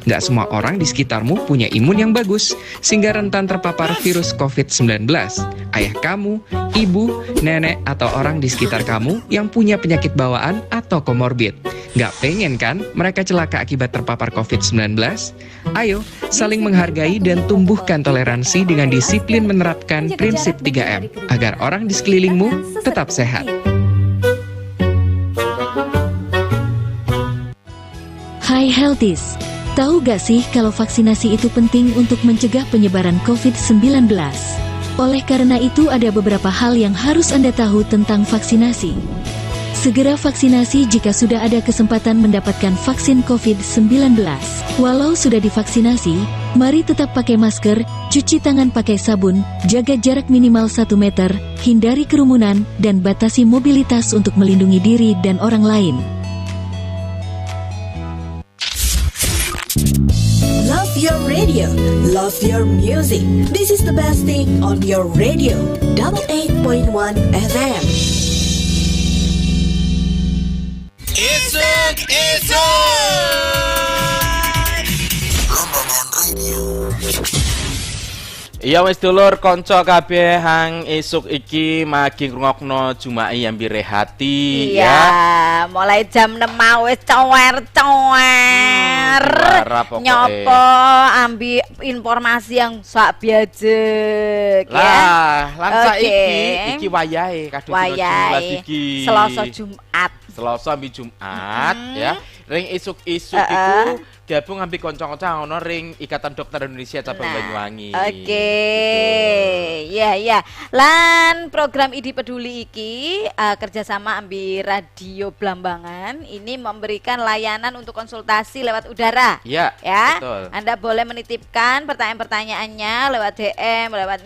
Nggak semua orang di sekitarmu punya imun yang bagus, sehingga rentan terpapar virus COVID-19. Ayah kamu, ibu, nenek, atau orang di sekitar kamu yang punya penyakit bawaan atau komorbid. Nggak pengen kan mereka celaka akibat terpapar COVID-19? Ayo, saling menghargai dan tumbuhkan toleransi dengan disiplin menerapkan prinsip 3M, agar orang di sekelilingmu tetap sehat. Hai Healthies, tahu gak sih kalau vaksinasi itu penting untuk mencegah penyebaran COVID-19? Oleh karena itu ada beberapa hal yang harus Anda tahu tentang vaksinasi. Segera vaksinasi jika sudah ada kesempatan mendapatkan vaksin COVID-19. Walau sudah divaksinasi, mari tetap pakai masker, cuci tangan pakai sabun, jaga jarak minimal 1 meter, hindari kerumunan, dan batasi mobilitas untuk melindungi diri dan orang lain. Love your radio, love your music. This is the best thing on your radio. 88.1 FM. Isuk. Rombongan radio. Iya wis dulur kanca kabeh hang esuk iki magi ngrungokno Jumai Ambire Hati ya. Mulai jam 6 wis cower. Nyopo ambil informasi yang sak biajek ya. Lan saiki iki wayahe kadung iki. Selasa ambil Jumat ya. Ring isuk-isuk iku gabung ambil kanca-kanca ono ring Ikatan Dokter Indonesia cabang Banyuwangi. Ya. Lan program ID Peduli iki kerjasama ambil Radio Blambangan ini memberikan layanan untuk konsultasi lewat udara. Ya. Betul. Anda boleh menitipkan pertanyaan-pertanyaannya lewat DM, lewat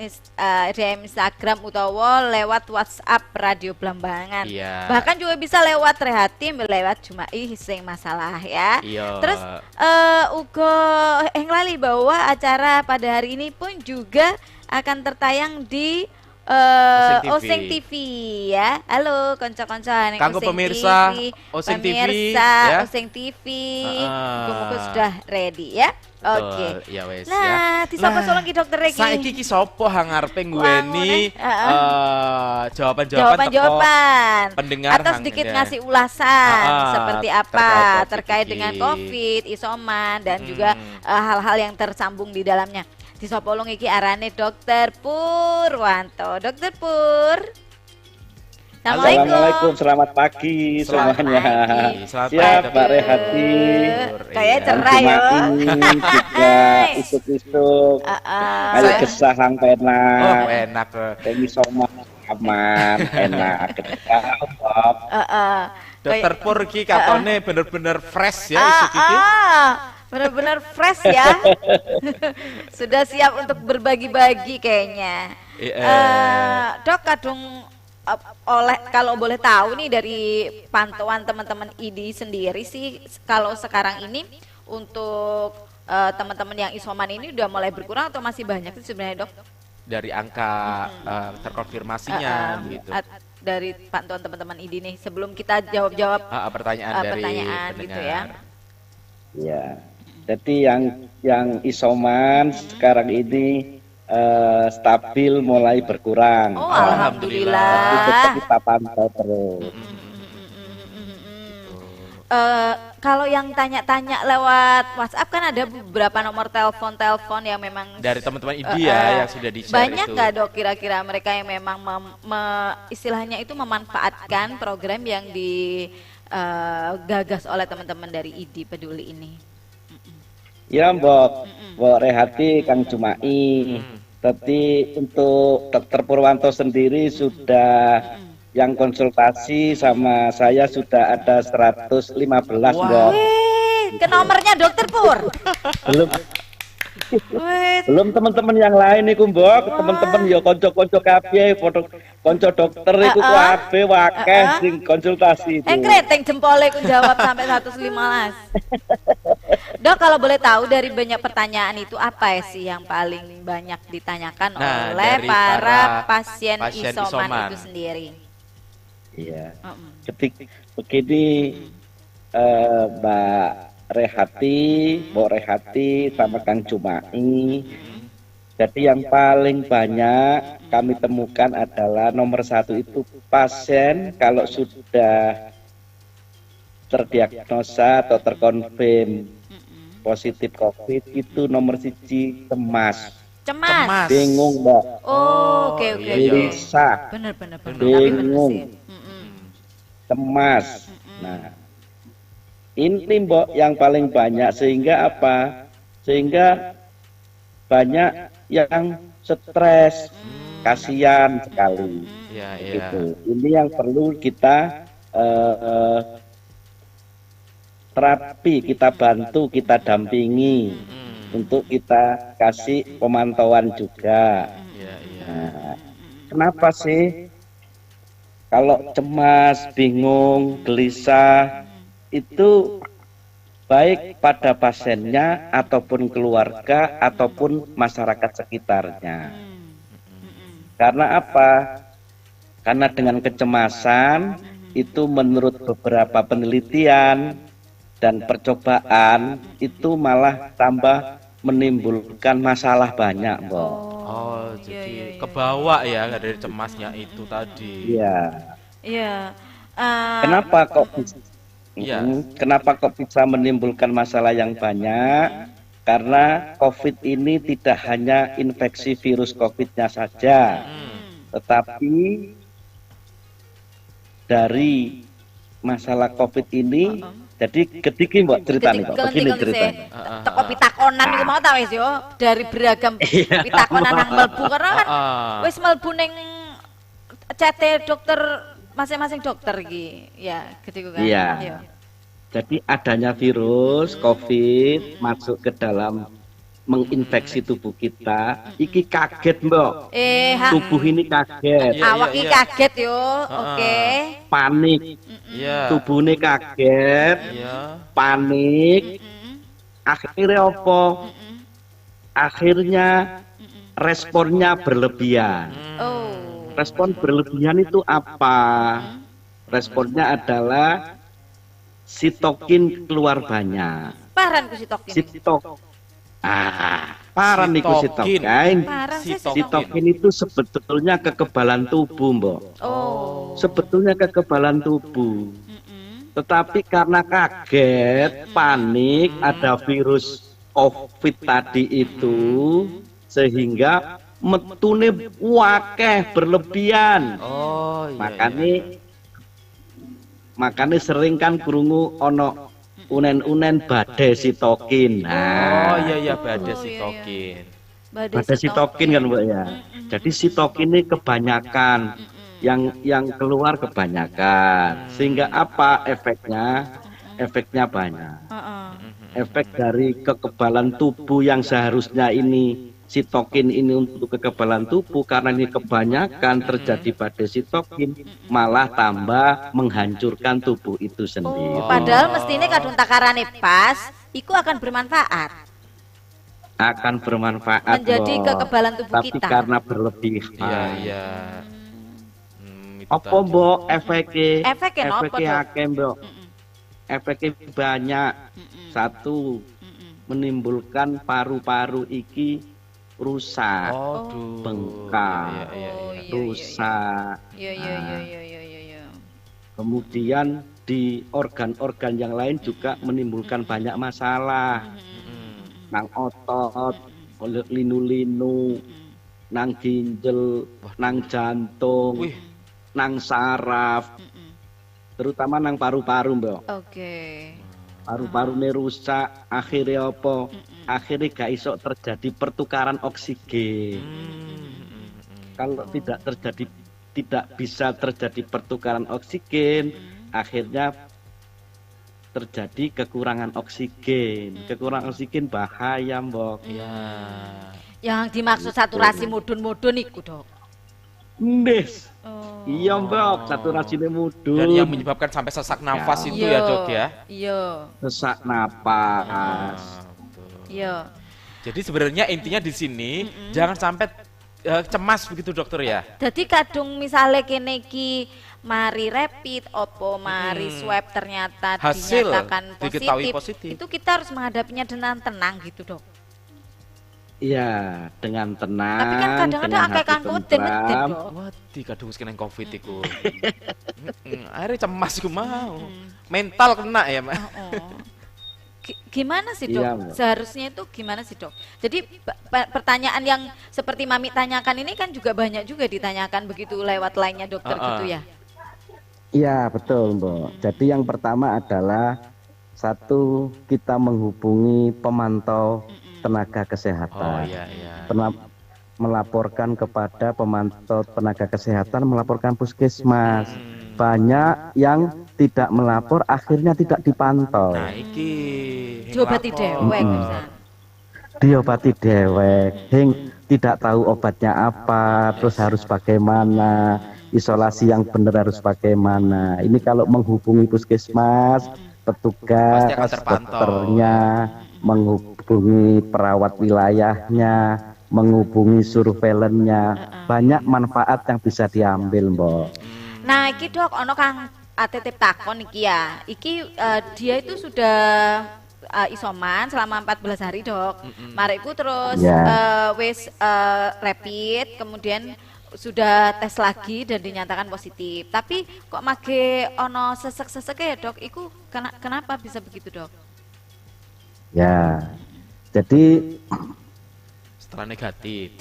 DM Instagram utawa lewat WhatsApp Radio Blambangan. Ya. Bahkan juga bisa lewat Rehatim, lewat Jumai sing masalah ya. Iya. Terus uga lali bahwa acara pada hari ini pun juga akan tertayang di Oseng TV ya. Halo konco-konco kanggo pemirsa Oseng TV ya. Oseng TV. Muga-muga sudah ready ya. Oke. Ya wes nah, ya. disapa solong ki dokter iki. Saiki ki sapa hang arepe ngweni jawaban pendengar atau sedikit ngasih ulasan seperti apa terkait dengan COVID, isoman dan juga hal-hal yang tersambung di dalamnya. Disopolong iki arane Dokter Purwanto. Dokter Pur. Assalamualaikum, selamat pagi semuanya. Siap, Mbak Rehati. Kayak cerah ya. Juga isuk-isuk. Ayo kesah hang penak. Oh, enak. Temi soma aman, enak. Dokter Pur iki katone bener-bener fresh ya isuk iki. Benar-benar fresh ya. Sudah siap untuk berbagi-bagi kayaknya. Dok, kadung kalau boleh tahu nih dari pantauan teman-teman ID sendiri sih, kalau sekarang ini untuk teman-teman yang isoman ini udah mulai berkurang atau masih banyak sih sebenarnya dok? Dari angka terkonfirmasinya gitu. Dari pantauan teman-teman ID nih, sebelum kita jawab-jawab pertanyaan dari gitu ya. Ya, jadi yang isoman sekarang ini stabil mulai berkurang. Oh, alhamdulillah. Kita pantau terus. Kalau yang tanya-tanya lewat WhatsApp kan ada beberapa nomor telepon yang memang dari teman-teman ID ya yang sudah di-share. Banyak nggak dok kira-kira mereka yang memang istilahnya itu memanfaatkan program yang digagas oleh teman-teman dari ID Peduli ini? Ya Mbok Rehati, Kang Jumai. Tapi untuk Dokter Purwanto sendiri sudah yang konsultasi sama saya sudah ada 115 Mbok. Ke nomornya Dokter Pur. Belum teman-teman yang lain iku Mbok, teman-teman ya kanca-kanca kabeh, kanca dokter iku kabeh wakeh sing konsultasi itu. Kreteng jempole ku jawab sampai 115. Dok, kalau boleh tahu dari banyak pertanyaan itu apa sih yang paling banyak ditanyakan oleh para pasien isoman itu sendiri? Iya. Ketik begini Mbak Mbok Rehati sama Kang Jumai. Jadi yang paling banyak kami temukan adalah nomor 1 itu pasien kalau sudah terdiagnosa atau terkonfirm positif COVID itu nomor 1 cemas. Bingung, Mbak. Oke. Gelisah. Bener. Bingung. Cemas. Nah, ini Mbok yang paling banyak sehingga apa? Sehingga banyak yang stres, kasihan sekali. Gitu. Ini yang perlu kita terapi, kita bantu, kita dampingi untuk kita kasih pemantauan juga. Nah, kenapa sih kalau cemas, bingung, gelisah itu baik pada pasiennya ataupun keluarga ataupun masyarakat sekitarnya. Karena apa? Karena dengan kecemasan itu menurut beberapa penelitian dan percobaan itu malah tambah menimbulkan masalah banyak, Mbak. Jadi kebawa ya dari cemasnya itu tadi. Iya. Kenapa kok bisa menimbulkan masalah yang banyak? Karena COVID ini tidak hanya infeksi virus COVID-nya saja, tetapi dari masalah COVID ini. Jadi ketika Mbak cerita nih kok, begini ceritanya. Teko pitakonan iku mau ta wis yo, dari beragam pitakonan nang mlebu karena kan wis mlebu ning CT dokter masing-masing dokter iki. Ya, gitu kan. Iya. Jadi adanya virus COVID masuk ke dalam menginfeksi tubuh kita, iki kaget, Mbak. Tubuh ini kaget. Awak iki kaget yo. Oke. Panik. Tubuhnya kaget. Panik. Akhirnya apa? Akhirnya responnya berlebihan. Respon berlebihan itu apa? Responnya adalah sitokin keluar banyak. Paran ku sitokin. Paran niku sitokin. Sitokin itu sebetulnya kekebalan tubuh, Mbak. Sebetulnya kekebalan tubuh. Tetapi karena kaget, panik, ada virus COVID tadi itu, sehingga metune wakeh berlebihan. Makanya sering kan krungu ono unen-unen badai sitokin. Badai sitokin. Badai sitokin kan, Mbak ya. Jadi sitokin ini kebanyakan, yang keluar kebanyakan. Sehingga apa efeknya? Efeknya banyak. Efek dari kekebalan tubuh yang seharusnya ini sitokin ini untuk kekebalan tubuh, karena ini kebanyakan terjadi badai sitokin, malah tambah menghancurkan tubuh itu sendiri. Padahal mestinya kadung takarane pas, itu akan bermanfaat. Akan bermanfaat menjadi kekebalan tubuh tapi kita. Karena berlebihan. Apa Mbok efeknya? Efeknya akeh Mbok. Efeknya banyak. Satu, menimbulkan paru-paru iki rusak, bengkak, rusak. Kemudian di organ-organ yang lain juga menimbulkan banyak masalah. Nang otot, linu-linu, nang ginjal, nang jantung, nang saraf, terutama nang paru-paru, Mbak. Paru-parunya rusak, akhirnya apa? Akhirnya gak iso terjadi pertukaran oksigen. Kalau tidak bisa terjadi pertukaran oksigen, akhirnya terjadi kekurangan oksigen. Kekurangan oksigen bahaya, Mbok. Yang dimaksud saturasi mudun-mudun iku, Dok. Ndes. Iya, Mbok, saturasinya mudun. Dan yang menyebabkan sampai sesak nafas itu ya, Dok ya. Sesak napas. Iya. Jadi sebenarnya intinya di sini jangan sampai cemas begitu dokter ya. Jadi kadung misalnya kene iki mari rapid opo mari swab ternyata hasil dinyatakan positif, itu kita harus menghadapinya dengan tenang gitu dok. Iya, dengan tenang. Tapi kan kadang-kadang akeh kanggo medit dok. Wadi kadung kena covid iku. Akhirnya cemas iku mau. Mental kena ya, Mak. Gimana sih dok? Iya, seharusnya itu gimana sih dok? Jadi pertanyaan yang seperti Mami tanyakan ini kan juga banyak juga ditanyakan begitu lewat lainnya dokter gitu ya? Iya betul Mbak. Jadi yang pertama adalah satu, kita menghubungi pemantau tenaga kesehatan. Melaporkan kepada pemantau tenaga kesehatan, melaporkan puskesmas. Banyak yang tidak melapor, akhirnya tidak dipantau. Nah, iki diobati dewek, diobati dewek, tidak tahu obatnya apa, terus harus bagaimana, isolasi yang benar harus bagaimana. Ini kalau menghubungi puskesmas, petugas, dokternya, menghubungi perawat wilayahnya, menghubungi surveilennya, banyak manfaat yang bisa diambil, Mbak. Nah, iki dok, ono kang titip takon iki ya. Iki dia itu sudah isoman selama 14 hari dok. Mariku terus wis rapid, kemudian sudah tes lagi dan dinyatakan positif. Tapi kok mage ono sesek-sesek ya dok? Iku kenapa bisa begitu dok? Ya, jadi setelah negatif.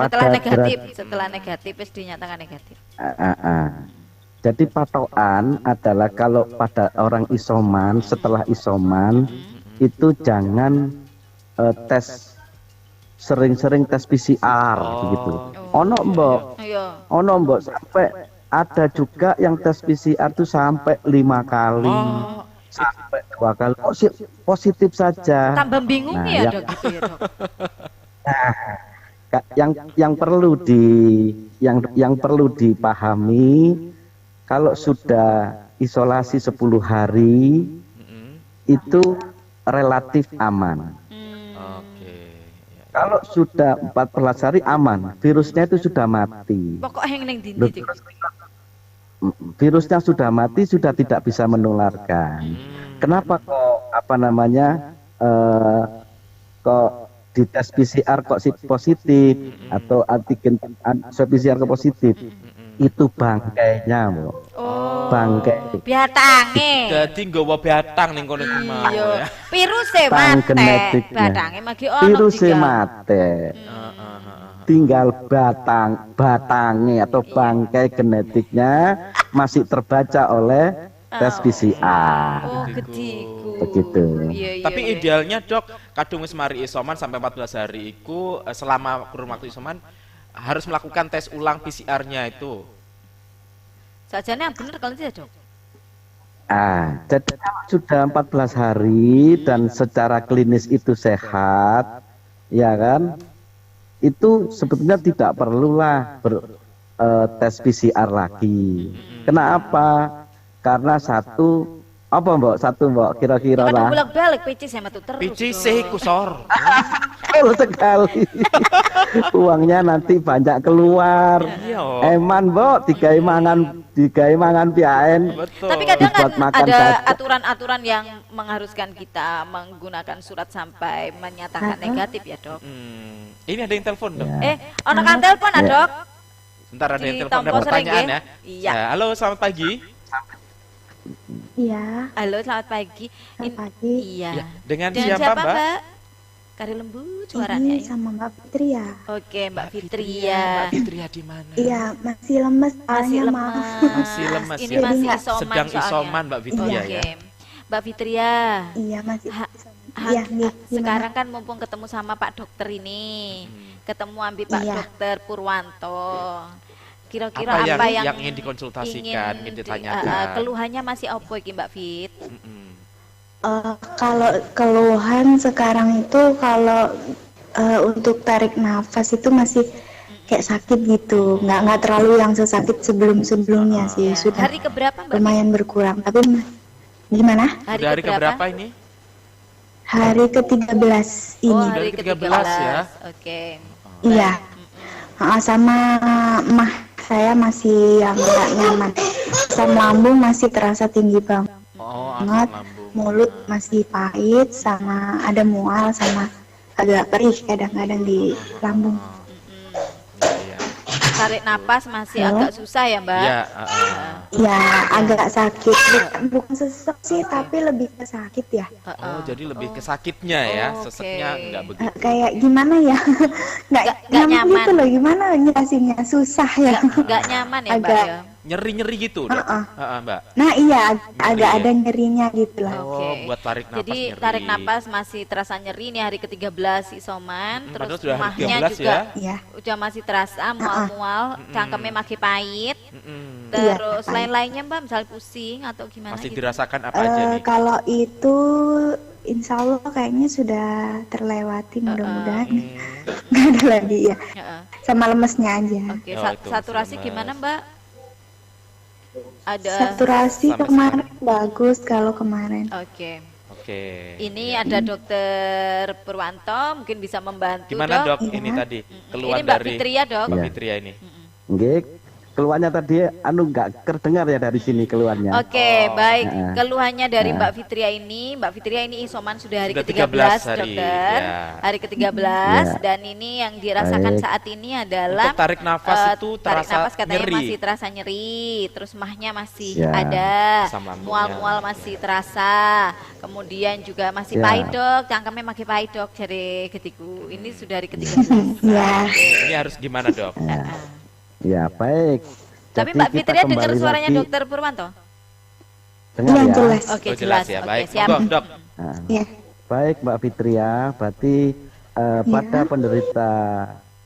Setelah negatif wis dinyatakan negatif. Jadi patokan adalah kalau pada orang isoman, setelah isoman itu jangan tes sering-sering tes PCR gitu. Ono mbok sampai ada juga yang tes PCR itu sampai 5 kali, sampai 2 kali positif saja. Tambah bingung ya dok gitu ya dok. Nah, yang perlu dipahami, kalau sudah isolasi 10 hari itu relatif aman. Kalau sudah 14 hari aman, virusnya itu sudah mati. Virusnya sudah mati, sudah tidak bisa menularkan. Kenapa kok kok di tes PCR kok positif atau antigen PCR kok positif? Itu bangkainya, Bu. Bangkai. Biatange. Dadi nggawa batang ning kono iku mau ya. Viruse mate. Batange magi ono. Viruse mate. Tinggal batange atau bangkai genetiknya masih terbaca oleh tes PCR. Oh, gediku. Begitu. Tapi idealnya, Dok, kadung wis mari isoman sampai 14 hari iku selama kurun waktu isoman harus melakukan tes ulang PCR-nya itu. Sajane yang benar kalau tidak, Dok. Jadi sudah 14 hari dan secara klinis itu sehat, ya kan? Itu sebetulnya tidak perlulah tes PCR lagi. Kenapa? Karena satu Mbak kira-kira lah. Bolak-balik picis sama tuh terus. Picis kusor. Betul sekali. Uangnya nanti banyak keluar. Eman Mbak, digawe mangan piaen. Tapi kadang kan ada aturan-aturan yang mengharuskan kita menggunakan surat sampai menyatakan negatif ya, Dok. Ini ada yang telepon, Dok. Ono kan telepon, Dok. Sebentar ada yang telepon, ada pertanyaan ya. Iya. Halo, selamat pagi. Iya. Halo, selamat pagi. Selamat pagi. Iya. Dengan siapa, Mbak? Kari lembut suaranya. Ini sama Mbak Fitri ya. Oke, Mbak Fitri ya. Mbak Fitri di mana? Iya, masih lemes. Masih lemes. Masih lemes. Ini ya. masih isoman. Sedang isoman, Mbak Fitri ya. Mbak Fitri ya. Iya, masih. Iya, sekarang kan mumpung ketemu sama Pak Dokter ini. Ketemu ambil Pak Dokter Purwanto. Kira-kira apa yang ingin dikonsultasikan, ingin ditanyakan? Keluhannya masih apa iki Mbak Fit? Kalau keluhan sekarang itu kalau untuk tarik nafas itu masih kayak sakit gitu, nggak terlalu yang sesakit sebelumnya sih. Sudah hari keberapa Mbak? Lumayan berkurang, tapi gimana? Hari keberapa ini? Hari ke-13 ini. Hari ke-13 ya? Oke. Iya. Sama mah saya masih yang nggak nyaman. Asam lambung masih terasa tinggi banget. Mulut masih pahit, sama ada mual, sama agak perih kadang-kadang di lambung. Tarik napas masih agak susah ya, Mbak? Ya, agak sakit. Bukan sesek sih, tapi lebih ke sakit ya. Jadi lebih ke sakitnya ya, seseknya enggak begitu. Kayak gimana ya? Nggak nyaman gitu loh, gimana jelasinnya? Susah ya. Nggak nyaman ya, Mbak ya? Nyeri-nyeri gitu, Dok? Mbak? Nah iya, agak ada nyerinya gitu lah. Buat tarik napas. Jadi nyeri. tarik napas masih terasa nyeri nih hari ke-13 isoman, terus sudah mahnya 13 juga ya? Udah masih terasa mual-mual, cangkemnya makin pahit. Terus lain-lainnya Mbak, misalnya pusing atau gimana masih gitu? dirasakan apa aja nih? Kalau itu insya Allah kayaknya sudah terlewati, mudah-mudahan nggak ada lagi ya. Sama lemesnya aja. Oke, saturasi gimana Mbak? Ada saturasi kemarin bagus kalau kemarin. Oke. Ini ada Dokter Purwanto, mungkin bisa membantu. Gimana Dok? Ini tadi keluar ini Mbak dari Fitria, Dok. Mbak Fitria ini. Keluhannya tadi nggak terdengar ya dari sini keluhannya. Baik. Keluhannya dari Mbak Fitria ini, isoman sudah hari ke-13, Dokter. Hari ke-13 dan ini yang dirasakan saat ini adalah untuk tarik nafas itu tarik terasa nafas katanya nyeri. masih terasa nyeri, terus mahnya masih ada, mual-mual masih terasa, kemudian juga masih pahit, Dok, cangkemnya makin pahit, Dok, dari ketiku. Ini sudah hari ke-13. Ini harus gimana, Dok? Ya baik. Tapi Mbak Fitria dengar suaranya Dokter Purwanto? Dengar ya? Jelas. Jelas ya. Oke, Baik, siap. Dok. Baik Mbak Fitria, berarti pada penderita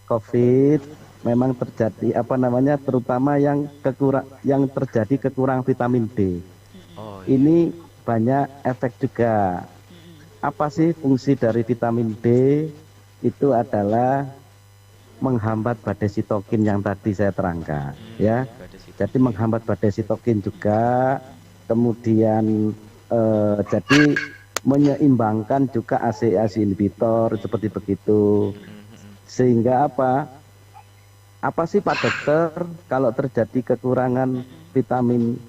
COVID memang terjadi terutama yang terjadi kekurangan vitamin D. Ini banyak efek juga. Apa sih fungsi dari vitamin D? Itu adalah menghambat badai sitokin yang tadi saya terangkan, ya. Jadi menghambat badai sitokin juga, kemudian jadi menyeimbangkan juga ACE inhibitor seperti begitu. Sehingga apa sih Pak Dokter kalau terjadi kekurangan vitamin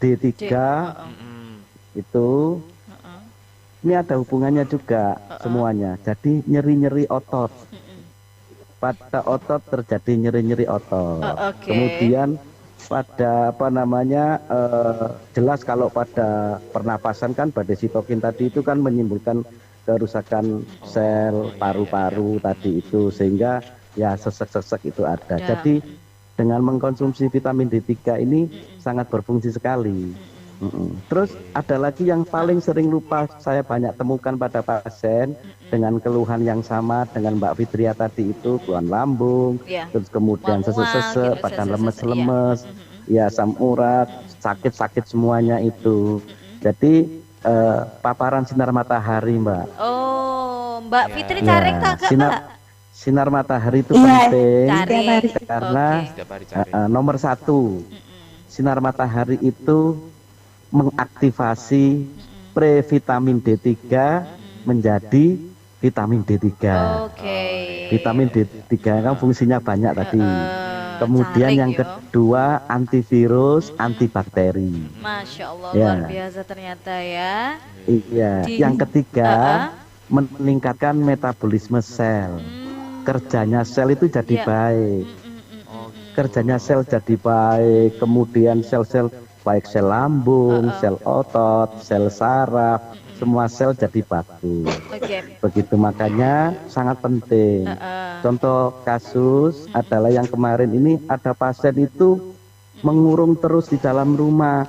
D3 itu ini ada hubungannya juga semuanya. Jadi nyeri-nyeri otot. Pada otot terjadi nyeri-nyeri otot. Kemudian pada jelas kalau pada pernapasan kan badai sitokin tadi itu kan menimbulkan kerusakan sel paru-paru tadi itu, sehingga ya sesek-sesek itu ada. Jadi dengan mengkonsumsi vitamin D3 ini sangat berfungsi sekali. Terus ada lagi yang paling sering lupa saya banyak temukan pada pasien dengan keluhan yang sama dengan Mbak Fitria tadi itu, keluhan lambung, terus kemudian sesek-sesek, badan lemes-lemes, asam urat, sakit-sakit semuanya itu. Jadi paparan sinar matahari, Mbak. Mbak Fitri cari kagak, Mbak? Sinar matahari itu penting karena nomor 1, sinar matahari itu mengaktifasi previtamin D3 menjadi vitamin D3. Vitamin D3 kan fungsinya banyak tadi. Kemudian yang kedua antivirus, antibakteri. Masya Allah, luar biasa ternyata ya. Iya. Yang ketiga meningkatkan metabolisme sel. Kerjanya sel itu jadi baik. Kerjanya sel jadi baik. Kemudian sel-sel baik sel lambung, sel otot, sel saraf, semua sel jadi bagus. Begitu, makanya sangat penting. Contoh kasus adalah yang kemarin ini ada pasien itu mengurung terus di dalam rumah,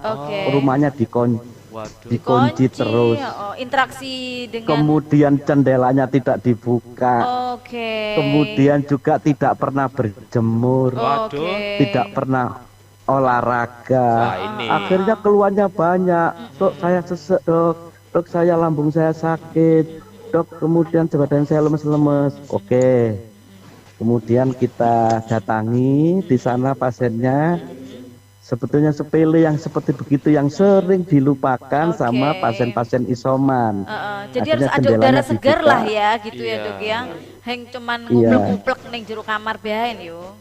rumahnya dikunci terus. Interaksi dengan. Kemudian jendelanya tidak dibuka. Kemudian juga tidak pernah berjemur, tidak pernah olahraga. Akhirnya keluhannya banyak. Dok, saya sesek, dok saya lambung saya sakit, dok kemudian badan saya lemes-lemes. Kemudian kita datangi di sana pasiennya, sebetulnya sepele yang seperti begitu yang sering dilupakan sama pasien-pasien isoman. Jadi harus ada udara segar lah ya gitu ya dok ya. Heng cuman nguplek-nguplek ning jero kamar bae yo.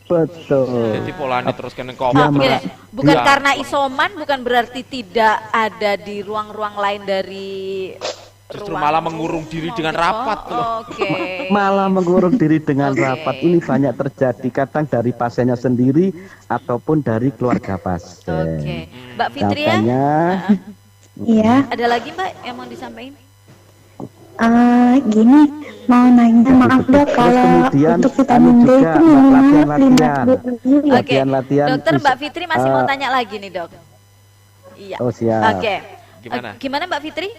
Betul. Jadi polanya terus kena kopi. Bukan karena isoman, bukan berarti tidak ada di ruang-ruang lain dari justru malah mengurung diri dengan rapat loh. Malah mengurung diri dengan rapat ini banyak terjadi kadang dari pasiennya sendiri ataupun dari keluarga pasien. Mbak Fitri ya? Iya. Ada lagi Mbak yang mau disampaikan? Gini, mau nanya, maaf dok, kalau untuk vitamin D itu minimal 5 latihan. Dokter Mbak Fitri masih mau tanya lagi nih dok. Iya. Oh siap. Gimana Mbak Fitri?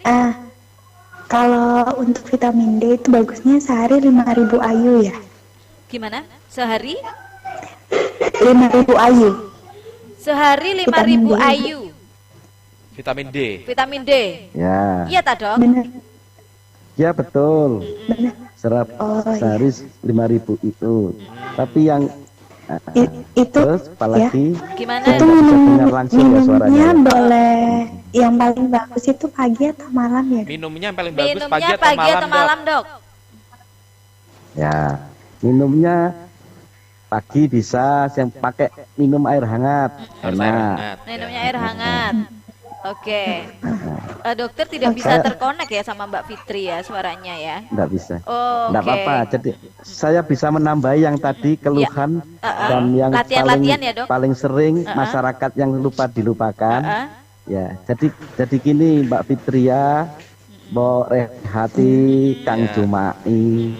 Kalau untuk vitamin D itu bagusnya sehari 5.000 IU ya? Gimana? Sehari? 5.000 IU. Sehari 5.000 IU. Vitamin D. Vitamin D. Ya. Iya tak dok? Benar. Ya betul. Serap sehari 5.000 itu. Tapi yang itu terus apalagi gimana? Itu minumnya boleh yang paling bagus itu pagi atau malam ya? Minumnya yang paling bagus pagi atau malam dok? Ya, minumnya pagi bisa yang pakai minum air hangat. Minumnya air hangat. Dokter tidak bisa terkonek ya sama Mbak Fitri ya suaranya ya? Enggak bisa. Enggak apa-apa. Jadi saya bisa menambahi yang tadi keluhan dan yang paling sering masyarakat yang lupa dilupakan. Ya, jadi gini Mbak Fitri ya, Mbak Rehati, Kang Jumai.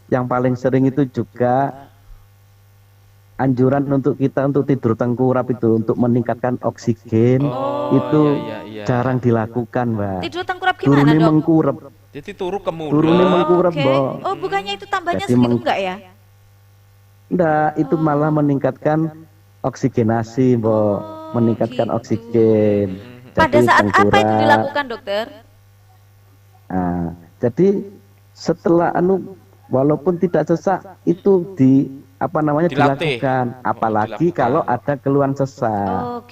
Yang paling sering itu juga anjuran untuk kita untuk tidur tengkurap itu untuk meningkatkan oksigen jarang dilakukan Mbak. Tidur tengkurap gimana dok? Mengkurap. Jadi turu ke mulut. Turunnya mengkurap Mbak. Oh bukannya itu tambahnya segitu enggak ya? Enggak, itu malah meningkatkan oksigenasi Mbak, meningkatkan oksigen. Pada saat apa itu dilakukan dokter? Nah, jadi setelah walaupun tidak sesak itu dilakukan, apalagi kalau ada keluhan sesak.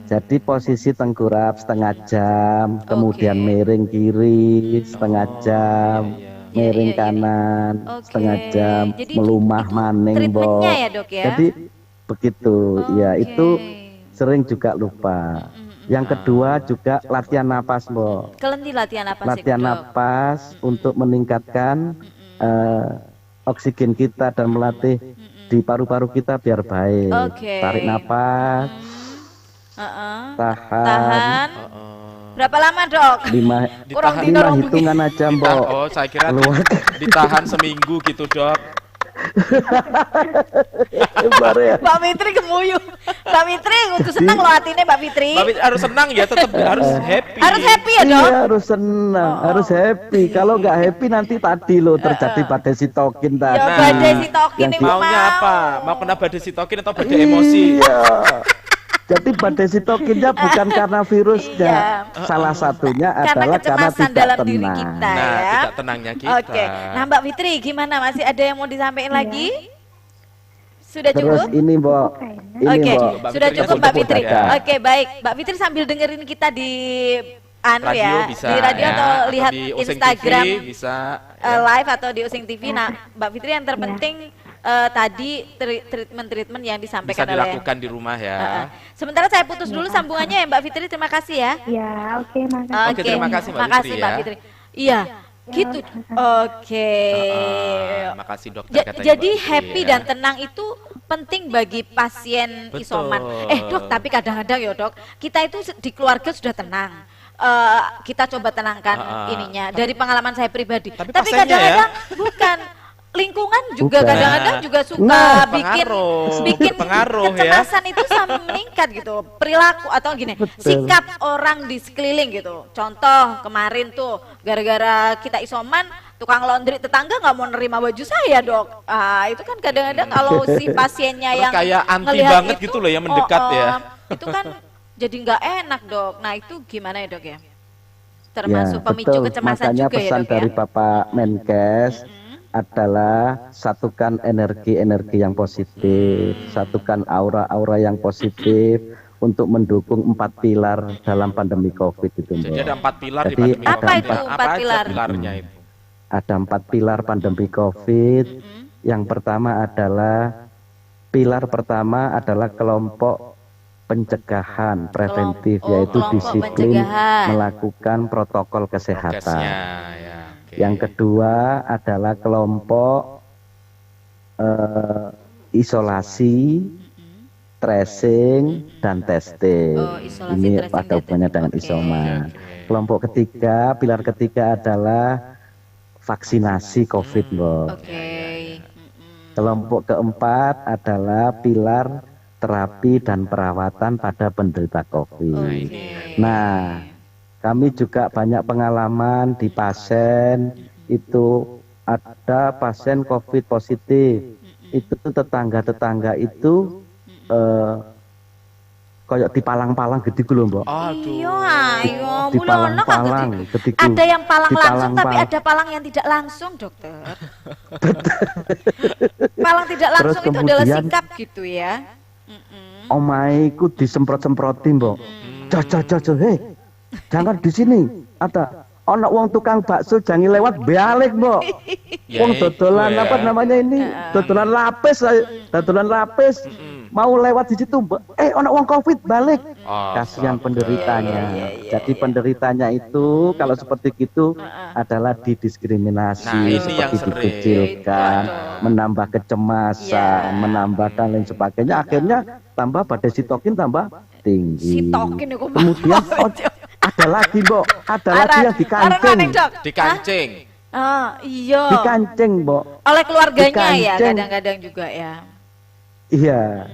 Jadi posisi tengkurap setengah jam, kemudian miring kiri setengah jam, miring kanan setengah jam, melumah maning Mbok. Ya, dok, ya? Jadi begitu, ya itu sering juga lupa. Yang kedua juga latihan napas Mbok. Latihan napas untuk meningkatkan oksigen kita dan melatih di paru-paru kita biar baik. Tarik napas, tahan. Berapa lama dok? 5 hitungan aja Mbok. Oh saya kira ditahan seminggu gitu dok. Mbak Fitri gemuyu. Mbak Fitri kudu senang loh hatinya Mbak Fitri. Mbak Fitri harus senang ya, tetap harus happy. Harus happy ya dok? Iya harus senang, harus happy. Kalau nggak happy nanti tadi loh terjadi badai sitokin tadi. Ya badai sitokin ini maunya apa? Mau kena badai sitokin atau badai emosi? Iya. Jadi badai sitokinnya bukan karena virusnya, salah satunya adalah karena tidak dalam tenang. Diri kita, ya. Tidak tenangnya kita. Nah Mbak Fitri gimana? Masih ada yang mau disampaikan lagi? Sudah cukup? Terus ini Mbak. Sudah cukup Mbak Fitri. Baik. Mbak Fitri sambil dengerin kita di radio bisa, di radio atau lihat di Instagram TV, bisa live atau di Using TV. Nah Mbak Fitri yang terpenting tadi treatment yang disampaikan bisa dilakukan di rumah ya. Sementara saya putus dulu sambungannya ya Mbak Fitri, terima kasih ya. Ya, makasih. Terima kasih Mbak Fitri. Iya, gitu. Makasih dokter. Jadi happy dan tenang itu penting bagi pasien isoman. Dok, tapi kadang-kadang ya dok, kita itu di keluarga sudah tenang. Kita coba tenangkan ininya dari pengalaman saya pribadi. Tapi kadang-kadang bukan. Lingkungan juga kadang-kadang juga suka bikin kecemasan itu sama meningkat gitu, perilaku atau gini, sikap orang di sekeliling gitu. Contoh kemarin tuh gara-gara kita isoman, tukang laundry tetangga nggak mau nerima baju saya dok. Itu kan kadang-kadang kalau si pasiennya yang kayak anti banget gitu loh ya mendekat ya. Itu kan jadi nggak enak dok. Nah itu gimana ya dok ya? Termasuk pemicu kecemasan makanya juga pesan ya dok dari ya? Bapak Menkes adalah satukan energi-energi yang positif, satukan aura-aura yang positif untuk mendukung 4 pilar dalam pandemi COVID itu. Jadi ada 4 pilar Jadi di pandemi apa COVID. itu 4 pilar? Pilarnya itu. Ada 4 pilar pandemi COVID. Yang pertama adalah pilar pertama adalah kelompok pencegahan preventif, yaitu disiplin melakukan protokol kesehatan. Yang kedua adalah kelompok isolasi, tracing, dan testing. Ini pada hubungannya dengan isoman. Kelompok ketiga, pilar ketiga adalah vaksinasi COVID, Mbak. Kelompok keempat adalah pilar terapi dan perawatan pada penderita COVID. Nah, kami juga banyak pengalaman di pasien, itu ada pasien COVID positif, itu tetangga-tetangga itu kayak di palang-palang gitu loh, Mbak. Ayo, di palang-palang gitu. Ada yang palang langsung tapi ada palang yang tidak langsung, dokter. Palang tidak langsung itu adalah sikap gitu ya. Omaiku disemprot-semprotin, Mbak. Jauh, hei, jangan di sini. Ada ono wong tukang bakso jangan lewat balik, Mbak. Wong dodolan apa namanya ini? Dodolan lapis. Mau lewat di situ, ono wong COVID balik. Kasihan penderitanya. Jadi penderitanya itu kalau seperti gitu adalah didiskriminasi, seperti dikucilkan, menambah kecemasan, menambah dan lain sebagainya. Akhirnya tambah badai sitokin tambah tinggi. Kemudian ada lagi, Mbok, ada lagi yang dikancing. Dikancing. Iya. Dikancing, Mbok. Oleh keluarganya ya, kadang-kadang juga ya. Iya.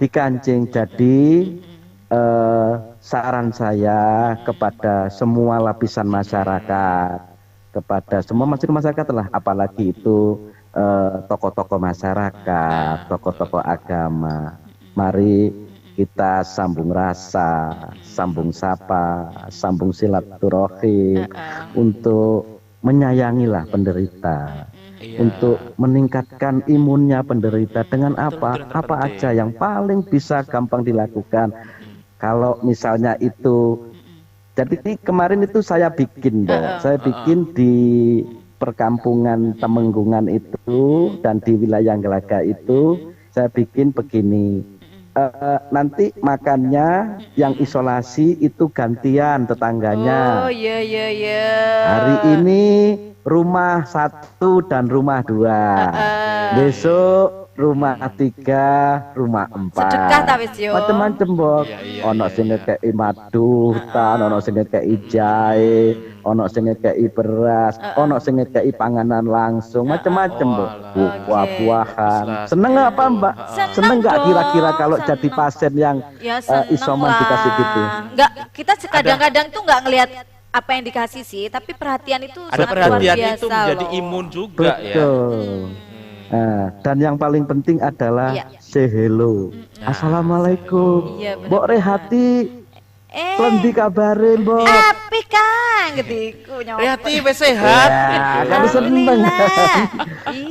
Dikancing. Jadi saran saya kepada semua lapisan masyarakat, kepada semua masyarakat lah, apalagi itu tokoh-tokoh masyarakat, tokoh-tokoh agama. Mari kita sambung rasa, sambung sapa, sambung silaturahim untuk menyayangilah penderita, untuk meningkatkan imunnya penderita dengan apa aja yang paling bisa gampang dilakukan. Kalau misalnya itu, jadi kemarin itu saya bikin, saya bikin di perkampungan Temenggungan itu dan di wilayah Gelaga itu, saya bikin begini. Nanti makannya yang isolasi itu gantian tetangganya. Hari ini rumah 1 dan rumah 2. Besok rumah 3, rumah 4. Sedekah ta wis yo. Macem-macem, Mbok. Ono sing ngekeki madu hutan, ono sing ngekeki jahe, ono sing ngekeki beras, ono sing ngekeki panganan langsung, macem-macem, Mbok. Buah-buahan. Seneng apa, Mbak? Seneng enggak kira-kira kalau jadi pasien yang isoman dikasih gitu? Enggak, kita kadang-kadang tuh enggak ngelihat apa yang dikasih sih, tapi perhatian itu ada sangat luar biasa. Itu menjadi imun juga. Betul. Dan yang paling penting adalah say hello. Assalamualaikum. Mbok Rehati. Klendi kabare, Mbok? Api Kang, getiku nyoba. Rehati wis sehat. Kan seneng.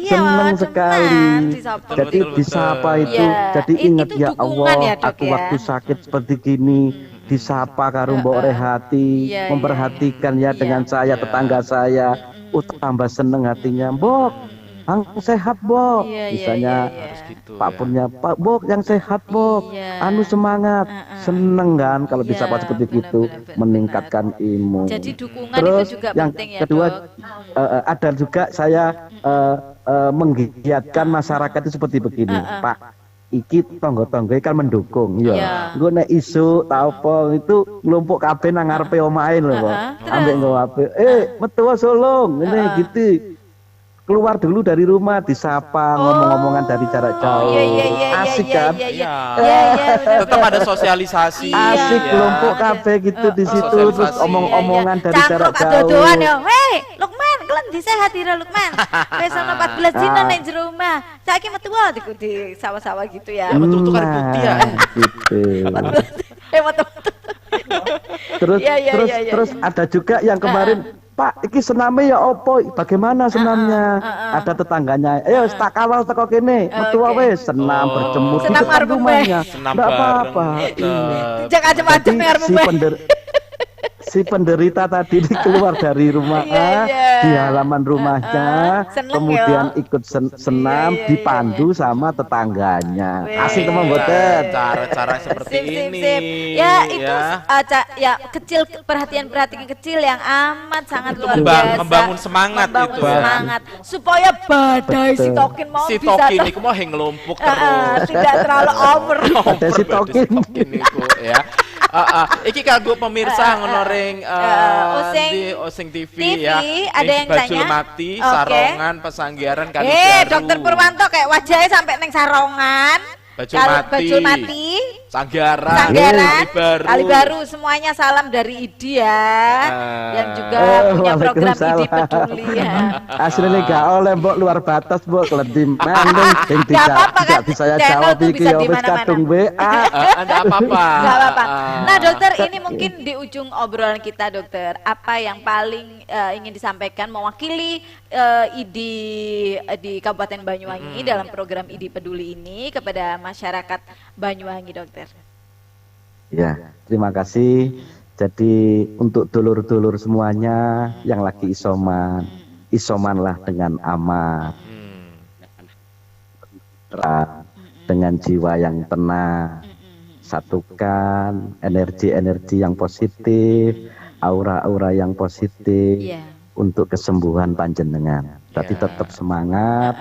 Seneng sekali. Jadi disapa itu. Jadi ingat ya Allah, aku waktu sakit seperti gini disapa karo Mbok Rehati, memperhatikan ya dengan saya, tetangga saya. Tambah seneng hatinya, Mbok. Sehat, Bok. Misalnya Pak Purnya, Pak Bok yang sehat, Bok. Anu semangat. Seneng kan kalau disapa seperti itu, meningkatkan imun. Jadi dukungan terus itu juga yang penting ya, kedua, Dok. ada juga saya menggiatkan masyarakat itu seperti begini, Pak. Iki tonggo-tonggo kan mendukung, ya. Gue nek isu tau apa itu ngelompok kabeh nang ngarepe omahe lho, Bok. Ambek nggo HP. Metu solong, ngene gitu. Keluar dulu dari rumah, disapa, ngomong-ngomongan dari jarak jauh. Asik kan? Tetap ada sosialisasi. Asik kelompok kafe gitu di situ, terus omong-omongan dari jarak jauh. Dodoan ya. Hei, Lukman, kalian disehat ira Lukman. Wis ana 14 dina ning jero omah. Saiki metu wae di sawah-sawah gitu ya. Metu karo bukti ya. Gitu. Metu. Terus ada juga yang kemarin Pak, iki sename ya opo? Bagaimana senamnya? Ada tetangganya. Ayo tak kawal teko kene. Metu wae senam berjemur di Senam depan arep rumahnya. Senam Enggak bareng, apa-apa. Jak macam-macam ya Si si penderita tadi keluar dari rumah di halaman rumahnya, seneng kemudian ya. ikut senam dipandu sama tetangganya. Asik teman boten. Cara-cara seperti ini. Ya itu ya kecil perhatian-perhatian kecil yang amat sangat luar biasa. Membangun semangat membangun itu semangat supaya badai si tokin mau si bisa tokin iku mau ngelumpuk terus. tidak terlalu over. Ada si tokin iku ya. Iki kanggo pemirsa ngono ring di Osing TV ya. Ada yang Bajul tanya. Mati, Sarongan, Pesanggiaran kan. Dokter Purwanto kayak wajahnya sampai neng Sarongan. Bajul Mati, Sanggaran, Kali Baru, semuanya salam dari Idi ya, yang juga punya program Idi Peduli ya. Aslinya gak oleh mbok luar batas mbok kelendim mandeng yang tidak bisa saya jawab iki ya wis kadung WA. Enggak apa-apa. Enggak apa-apa. Nah, dokter, ini mungkin di ujung obrolan kita, dokter, apa yang paling ingin disampaikan mewakili Idi di Kabupaten Banyuwangi dalam program Idi Peduli ini kepada masyarakat Banyuwangi, dokter? Ya, terima kasih. Jadi untuk dulur-dulur semuanya yang lagi isomanlah dengan amat, dengan jiwa yang tenang, satukan energi-energi yang positif, aura-aura yang positif untuk kesembuhan panjenengan. Tapi tetap semangat,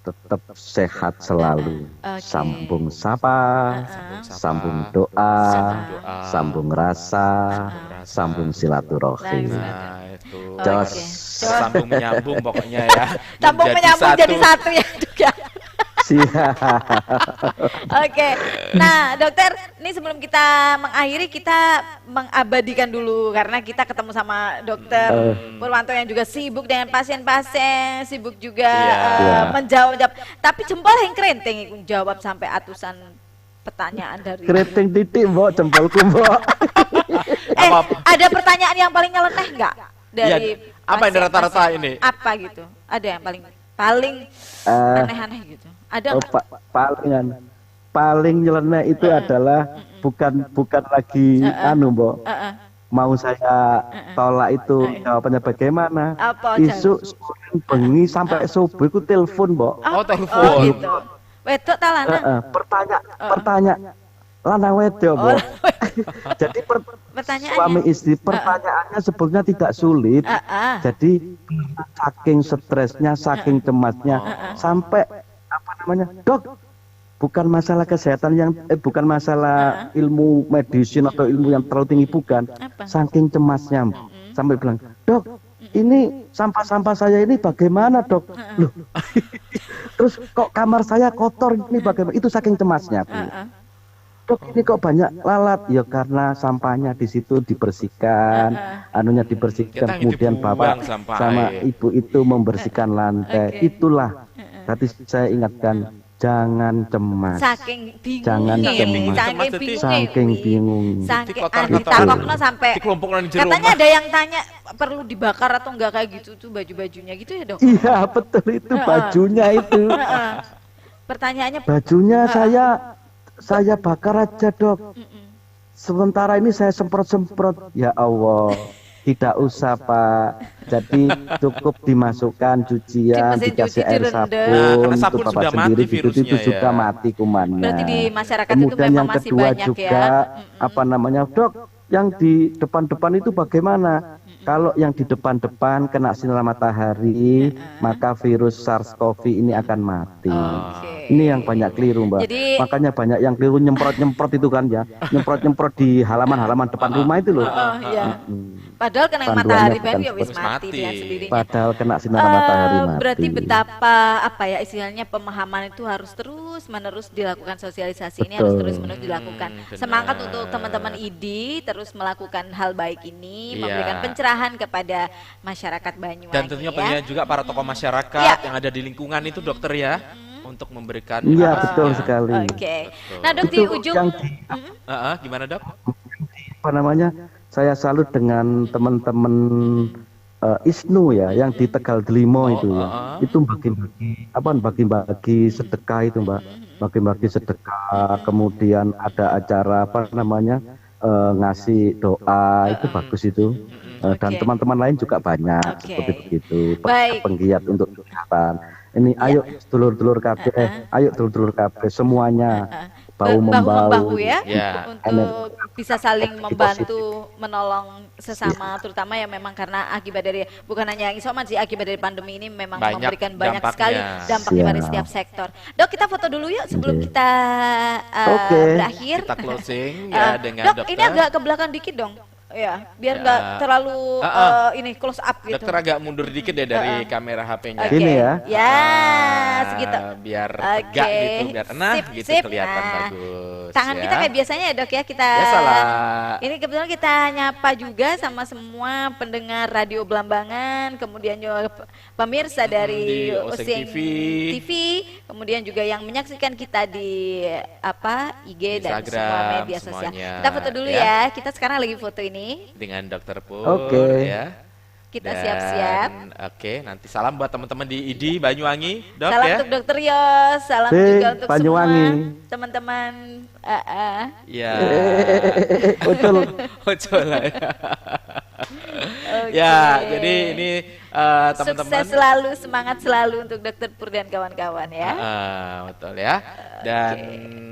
tetap sehat selalu. Sambung sapa, sambung doa, sambung rasa, sambung silaturahim. Sambung menyambung pokoknya ya. Sambung menyambung jadi satu ya, Dok ya. Siap. Oke. Nah, dokter, ini sebelum kita mengakhiri, kita mengabadikan dulu karena kita ketemu sama dokter Purwanto yang juga sibuk dengan pasien-pasien, sibuk juga menjawab. Tapi jempol yang kerenteng jawab sampai atusan pertanyaan dari keriting titik mbok, jempolku mbok. Ada pertanyaan yang paling nyeleneh enggak dari apa yang rata-rata ini? Apa gitu? Ada yang paling aneh-aneh gitu. Ada paling nyeleneh itu adalah bukan lagi mbok. Mau saya tolak itu jawabannya bagaimana? Isu bengi sampai subuh ku telepon, mbok. Oh, telepon. Gitu. Wedok ta lanang? Pertanyaan lanang wedok, mbok. Jadi suami istri pertanyaannya sebetulnya tidak sulit. Jadi saking stresnya, saking cemasnya sampai Dok, bukan masalah kesehatan bukan masalah ilmu medicine atau ilmu yang terlalu tinggi, bukan. Saking cemasnya sampai bilang, "Dok, ini sampah-sampah saya ini bagaimana, Dok?" Loh. Terus kok kamar saya kotor ini bagaimana? Itu saking cemasnya, Bu. Dok, ini kok banyak lalat? Ya karena sampahnya di situ dibersihkan, dibersihkan, kemudian bapak sama ibu itu membersihkan lantai. Itulah. Tapi saya ingatkan, jangan cemas. Saking bingung. Jangan cemas. Saking bingung. Ditakokno sampai katanya ada yang tanya perlu dibakar atau enggak kayak gitu tuh baju-bajunya gitu ya, Dok? Iya, betul itu bajunya itu. Pertanyaannya bajunya saya bakar aja, Dok. Sementara ini saya semprot-semprot. Ya Allah, tidak usah, Pak. Jadi cukup dimasukkan cucian, dikasih air sabun, untuk Bapak sendiri itu sudah mati kumannya. Berarti di masyarakat kemudian itu memang yang masih kedua banyak juga Dok, yang di depan-depan itu bagaimana? Kalau yang di depan-depan kena sinar matahari, maka virus SARS-CoV ini akan mati. Ini yang banyak keliru, Mbak. Jadi, makanya banyak yang keliru nyemprot-nyemprot itu kan ya. Nyemprot-nyemprot di halaman-halaman depan rumah itu loh. Padahal kena matahari baru ya wis mati dengan sendirinya. Padahal kena sinar matahari mati. Berarti betapa istilahnya pemahaman itu harus terus-menerus dilakukan, sosialisasi ini harus terus-menerus dilakukan. Semangat untuk teman-teman ID terus melakukan hal baik ini, memberikan pencerahan kepada masyarakat Banyuwangi. Dan tentunya pentingnya juga para tokoh masyarakat yang ada di lingkungan itu, dokter ya. Untuk memberikan betul sekali. Oke. Nah, Dok, di ujung gimana, Dok? Saya salut dengan teman-teman Isnu ya, yang di Tegal Delimo itu bagi-bagi sedekah itu Mbak, bagi-bagi sedekah, kemudian ada acara ngasih doa, itu bagus itu. Dan teman-teman lain juga banyak seperti begitu, penggiat untuk kesehatan. Ini ayo dulur-dulur KB, ayo dulur-dulur KB semuanya bahu-membahu ya, untuk bisa saling membantu, menolong sesama, terutama yang memang karena akibat dari, bukan hanya isoman sih, akibat dari pandemi ini memang memberikan banyak sekali dampaknya pada setiap sektor. Dok, kita foto dulu yuk sebelum kita berakhir. Kita closing ya dengan Dok, ini agak ke belakang dikit dong. Ya, biar nggak terlalu ini close up gitu. Dokter agak mundur dikit deh dari kamera HP-nya. Ini ya. Ya, segitu. Biar tegak gitu, biar gitu kelihatan bagus. Tangan kita kayak biasanya ya Dok ya, kita. Ini kebetulan kita nyapa juga sama semua pendengar Radio Belambangan, kemudian juga pemirsa dari Osing TV, kemudian juga yang menyaksikan kita di IG dan semua media sosial. Kita foto dulu ya. Kita sekarang lagi foto ini dengan Dokter Pur ya. Kita siap-siap. Nanti salam buat teman-teman di ID Banyuwangi, Dok. Salam ya. untuk Dokter Yos, salam juga untuk Banyuwangi. semua teman-teman. Ya. Betul lah ya. Ya, jadi ini teman-teman sukses selalu, semangat selalu untuk Dokter Pur dan kawan-kawan ya. Betul ya. Dan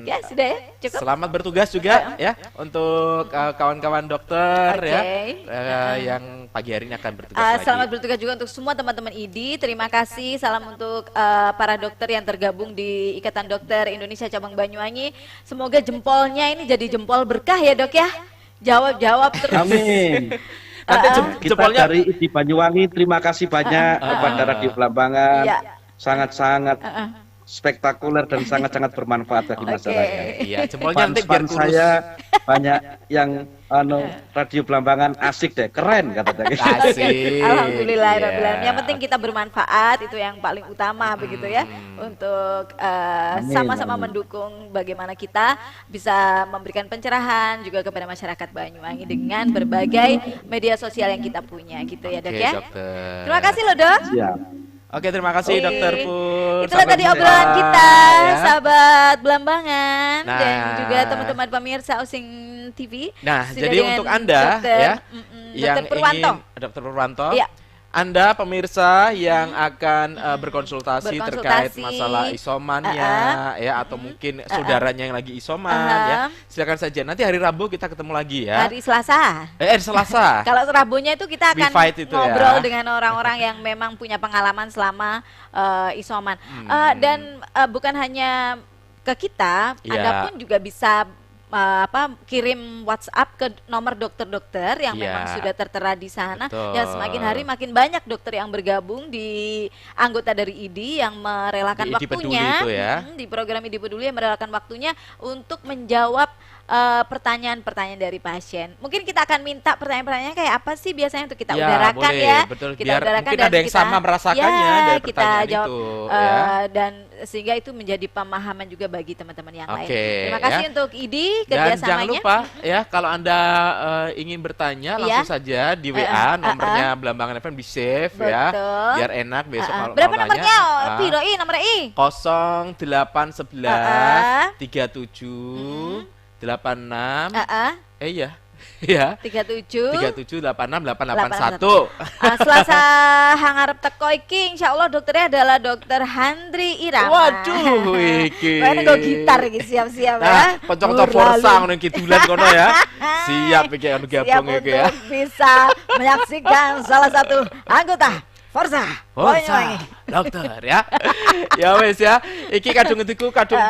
ya sudah ya, cukup. Selamat bertugas juga ya untuk kawan-kawan dokter yang pagi hari ini akan bertugas lagi. Selamat bertugas juga untuk semua teman-teman ID. Terima kasih. Salam untuk para dokter yang tergabung di Ikatan Dokter Indonesia Cabang Banyuwangi. Semoga jempolnya ini jadi jempol berkah ya Dok ya. Jawab terus. Amin. Jempolnya dari ID Banyuwangi, terima kasih banyak kepada Radio Belambangan. Sangat-sangat spektakuler dan sangat-sangat bermanfaat bagi masyarakat. Iya, jempolnya nanti biar kurus. Saya banyak yang Radio Belambangan asik deh, keren katanya. Asik. Alhamdulillah, yang penting kita bermanfaat, itu yang paling utama begitu ya, untuk sama-sama mendukung bagaimana kita bisa memberikan pencerahan juga kepada masyarakat Banyuwangi dengan berbagai media sosial yang kita punya gitu ya Dok ya. Dokter. Terima kasih loh Dok. Siap. Oke, terima kasih Dokter Pur. Itulah tadi obrolan kita, sahabat Belambangan dan juga teman-teman pemirsa Osing TV. Nah, jadi untuk Anda yang ingin Dokter Purwanto, Anda pemirsa yang akan berkonsultasi terkait masalah isomannya ya, atau mungkin saudaranya yang lagi isoman ya, silakan saja. Nanti hari Rabu kita ketemu lagi ya. Hari Selasa. Selasa. Kalau Rabunya itu kita akan ngobrol dengan orang-orang yang memang punya pengalaman selama isoman. Dan bukan hanya ke kita, Anda pun juga bisa kirim WhatsApp ke nomor dokter-dokter yang memang sudah tertera di sana. Yang semakin hari makin banyak dokter yang bergabung di anggota dari ID yang merelakan waktunya di program ID Peduli, yang merelakan waktunya untuk menjawab pertanyaan-pertanyaan dari pasien. Mungkin kita akan minta pertanyaan-pertanyaan kayak apa sih biasanya untuk kita udarakan ya. Betul. Kita udarakan mungkin dan ada yang sama merasakannya dari kita jawab itu, dan sehingga itu menjadi pemahaman juga bagi teman-teman yang lain. Terima kasih untuk ID kerjasamanya. Dan jangan lupa ya, kalau Anda ingin bertanya langsung saja di WA nomornya Belambangan FM, di save ya, biar enak besok kalau berapa nomornya? Nomornya 0811 37 86 iya 37 86 881. Selasa hangarep teko iki insyaallah dokternya adalah Dokter Handri Irama. Waduh iki. Kok gitar iki siap-siap ya. Kanca-kanca Forsa ngono iki dulan kono ya. Siap iki anu gabung iki ya. Bisa menyaksikan salah satu anggota Forsa dokter ya. Ya wes ya. Iki kadung ngetiku kadung